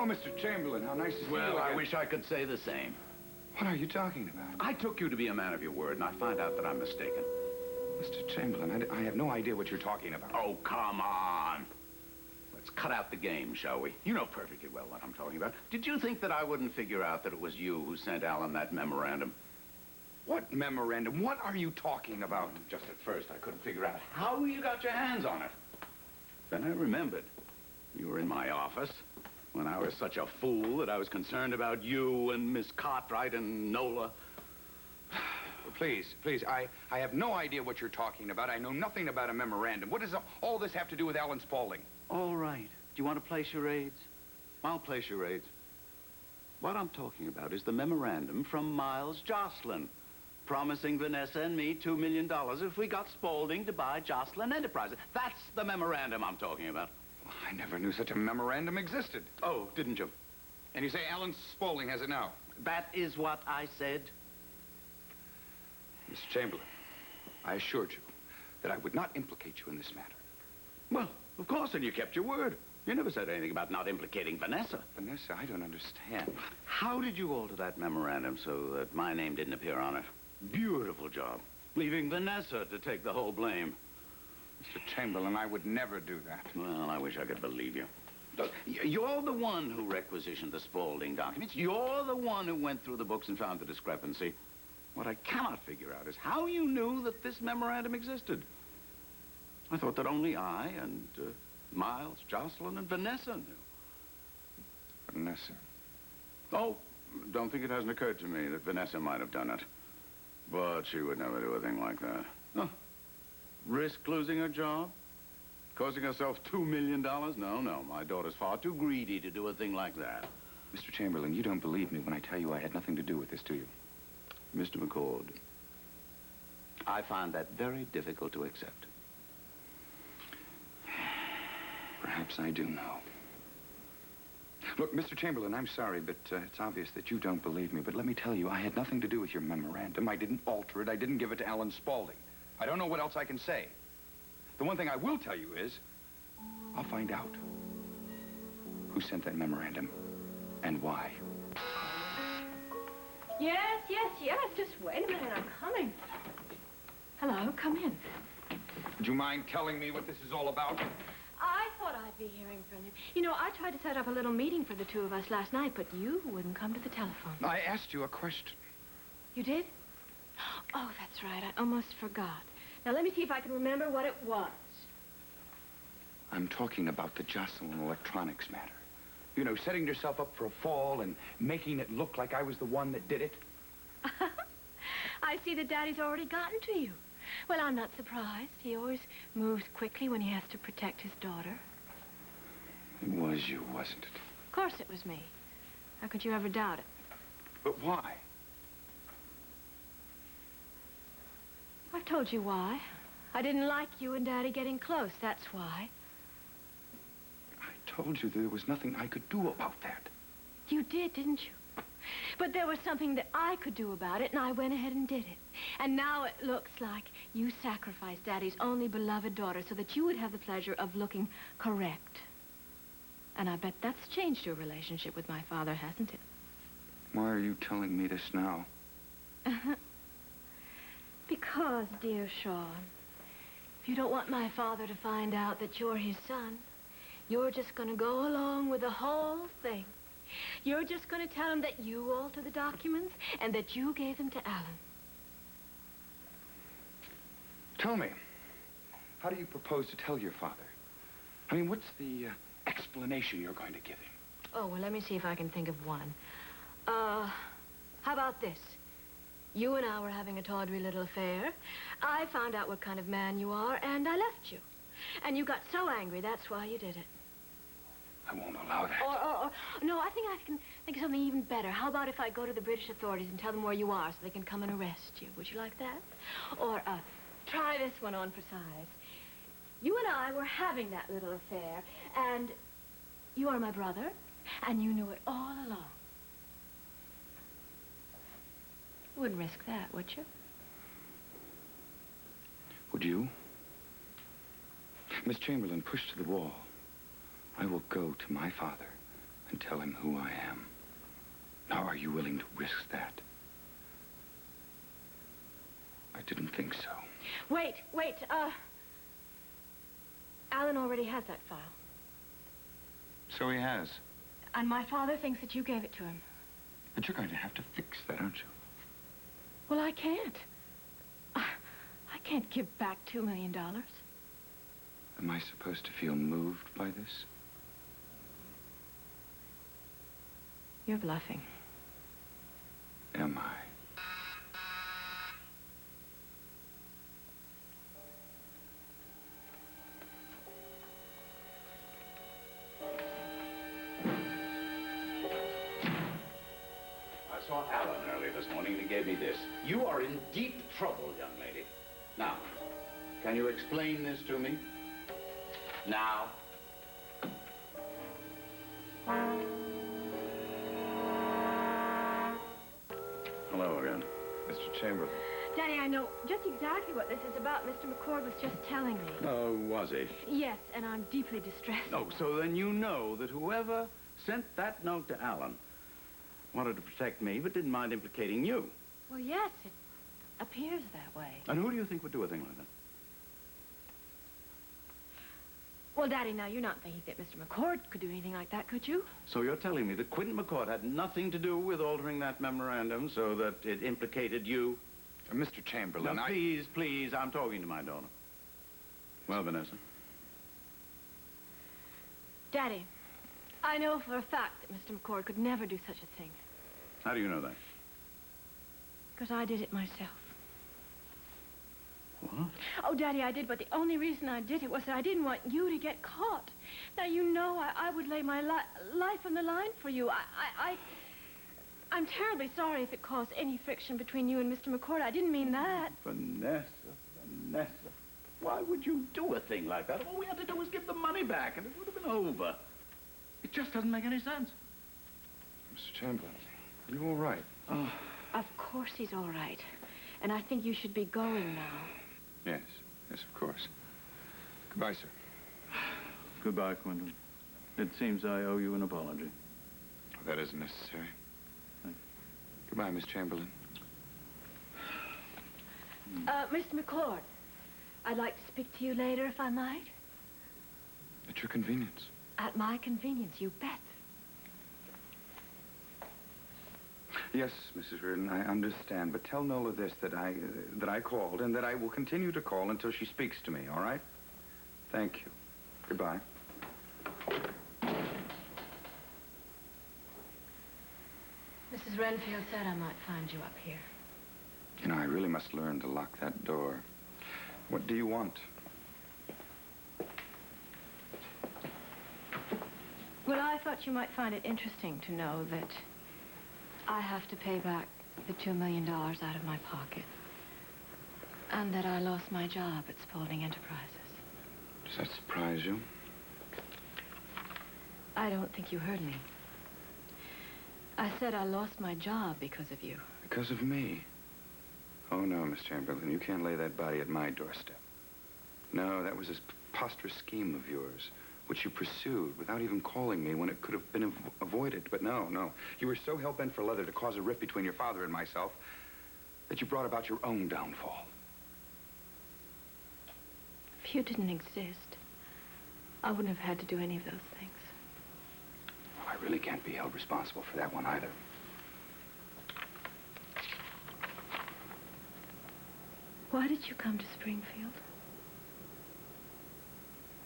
Oh, Mr. Chamberlain, how nice to see you Well, again. I wish I could say the same. What are you talking about? I took you to be a man of your word, and I find out that I'm mistaken. Mr. Chamberlain, I have no idea what you're talking about. Oh, come on. Let's cut out the game, shall we? You know perfectly well what I'm talking about. Did you think that I wouldn't figure out that it was you who sent Alan that memorandum? What memorandum? What are you talking about? Just at first, I couldn't figure out how you got your hands on it. Then I remembered. You were in my office when I was such a fool that I was concerned about you and Miss Cartwright and Nola. Please, I have no idea what you're talking about. I know nothing about a memorandum. What does all this have to do with Alan Spaulding? All right. Do you want to play charades? I'll play charades. What I'm talking about is the memorandum from Miles Jocelyn, promising Vanessa and me $2 million if we got Spaulding to buy Jocelyn Enterprises. That's the memorandum I'm talking about. I never knew such a memorandum existed. Oh, didn't you? And you say Alan Spaulding has it now? That is what I said. Mr. Chamberlain, I assured you that I would not implicate you in this matter. Well, of course, and you kept your word. You never said anything about not implicating Vanessa. Vanessa, I don't understand. How did you alter that memorandum so that my name didn't appear on it? Beautiful job. Leaving Vanessa to take the whole blame. Mr. Chamberlain, I would never do that. Well, I wish I could believe you. Look, you're the one who requisitioned the Spaulding documents. You're the one who went through the books and found the discrepancy. What I cannot figure out is how you knew that this memorandum existed. I thought that only I and Miles, Jocelyn, and Vanessa knew. Vanessa? Oh, don't think it hasn't occurred to me that Vanessa might have done it. But she would never do a thing like that. Oh, risk losing her job? Causing herself $2 million? No, my daughter's far too greedy to do a thing like that. Mr. Chamberlain, you don't believe me when I tell you I had nothing to do with this, do you? Mr. McCord, I find that very difficult to accept. Perhaps I do know. Look, Mr. Chamberlain, I'm sorry, but it's obvious that you don't believe me. But let me tell you, I had nothing to do with your memorandum. I didn't alter it. I didn't give it to Alan Spaulding. I don't know what else I can say. The one thing I will tell you is, I'll find out who sent that memorandum and why. Yes. Just wait a minute. I'm coming. Hello, come in. Would you mind telling me what this is all about? I thought I'd be hearing from you. You know, I tried to set up a little meeting for the two of us last night, but you wouldn't come to the telephone. I asked you a question. You did? Oh, that's right. I almost forgot. Now, let me see if I can remember what it was. I'm talking about the Jocelyn Electronics matter. You know, setting yourself up for a fall and making it look like I was the one that did it. I see that Daddy's already gotten to you. Well, I'm not surprised. He always moves quickly when he has to protect his daughter. It was you, wasn't it? Of course it was me. How could you ever doubt it? But why? I've told you why. I didn't like you and Daddy getting close, that's why. I told you there was nothing I could do about that. You did, didn't you? But there was something that I could do about it, and I went ahead and did it. And now it looks like you sacrificed Daddy's only beloved daughter so that you would have the pleasure of looking correct. And I bet that's changed your relationship with my father, hasn't it? Why are you telling me this now? Because, dear Sean, if you don't want my father to find out that you're his son, you're just going to go along with the whole thing. You're just going to tell him that you altered the documents and that you gave them to Alan. Tell me, how do you propose to tell your father? I mean, what's the explanation you're going to give him? Oh, well, let me see if I can think of one. How about this? You and I were having a tawdry little affair. I found out what kind of man you are, and I left you. And you got so angry, that's why you did it. I won't allow that. Or no, I think I can think of something even better. How about if I go to the British authorities and tell them where you are so they can come and arrest you? Would you like that? Or, try this one on for size. You and I were having that little affair, and you are my brother, and you knew it all along. You wouldn't risk that, would you? Would you? Miss Chamberlain, pushed to the wall, I will go to my father and tell him who I am. Now, are you willing to risk that? I didn't think so. Wait. Alan already has that file. So he has. And my father thinks that you gave it to him. But you're going to have to fix that, aren't you? Well, I can't. I can't give back $2 million. Am I supposed to feel moved by this? You're bluffing. Am I? I saw Alan early this morning, and he gave me this. You are in deep trouble, young lady. Now, can you explain this to me? Now. Hello again. Mr. Chamberlain. Daddy, I know just exactly what this is about. Mr. McCord was just telling me. Oh, was he? Yes, and I'm deeply distressed. Oh, so then you know that whoever sent that note to Alan wanted to protect me, but didn't mind implicating you. Well, yes, it appears that way. And who do you think would do a thing like that? Well, Daddy, now, you're not thinking that Mr. McCord could do anything like that, could you? So you're telling me that Quint McCord had nothing to do with altering that memorandum so that it implicated you? Mr. Chamberlain, Now, please, I'm talking to my daughter. Well, Vanessa? Daddy, I know for a fact that Mr. McCord could never do such a thing. How do you know that? Because I did it myself. What? Oh, Daddy, I did, but the only reason I did it was that I didn't want you to get caught. Now, you know I would lay my life on the line for you. I'm terribly sorry if it caused any friction between you and Mr. McCord. I didn't mean that. Vanessa. Why would you do a thing like that? All we had to do was give the money back, and it would have been over. It just doesn't make any sense. Mr. Chamberlain, are you all right? Oh. Of course he's all right. And I think you should be going now. Yes, of course. Goodbye, sir. Goodbye, Quentin. It seems I owe you an apology. That isn't necessary. Goodbye, Miss Chamberlain. Mr. McCord, I'd like to speak to you later, if I might. At your convenience. At my convenience, you bet. Yes, Mrs. Reardon, I understand, but tell Nola this, that I called, and that I will continue to call until she speaks to me, all right? Thank you. Goodbye. Mrs. Renfield said I might find you up here. You know, I really must learn to lock that door. What do you want? Well, I thought you might find it interesting to know that I have to pay back the $2 million out of my pocket. And that I lost my job at Spaulding Enterprises. Does that surprise you? I don't think you heard me. I said I lost my job because of you. Because of me? Oh, no, Miss Chamberlain. You can't lay that body at my doorstep. No, that was a preposterous scheme of yours, which you pursued without even calling me when it could have been avoided. But no. You were so hell-bent for leather to cause a rift between your father and myself that you brought about your own downfall. If you didn't exist, I wouldn't have had to do any of those things. Well, I really can't be held responsible for that one either. Why did you come to Springfield?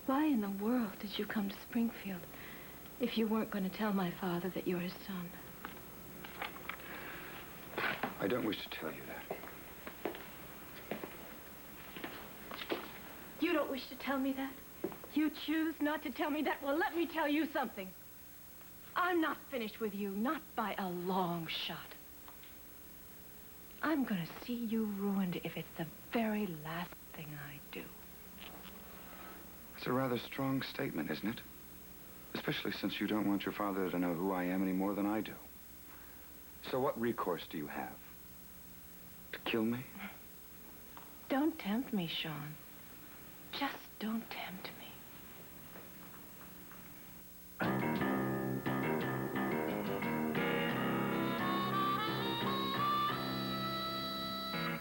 Why in the world did you come to Springfield if you weren't going to tell my father that you're his son? I don't wish to tell you that. You don't wish to tell me that? You choose not to tell me that? Well, let me tell you something. I'm not finished with you, not by a long shot. I'm going to see you ruined if it's the very last thing I do. It's a rather strong statement, isn't it? Especially since you don't want your father to know who I am any more than I do. So what recourse do you have? To kill me? Don't tempt me, Sean. Just don't tempt me.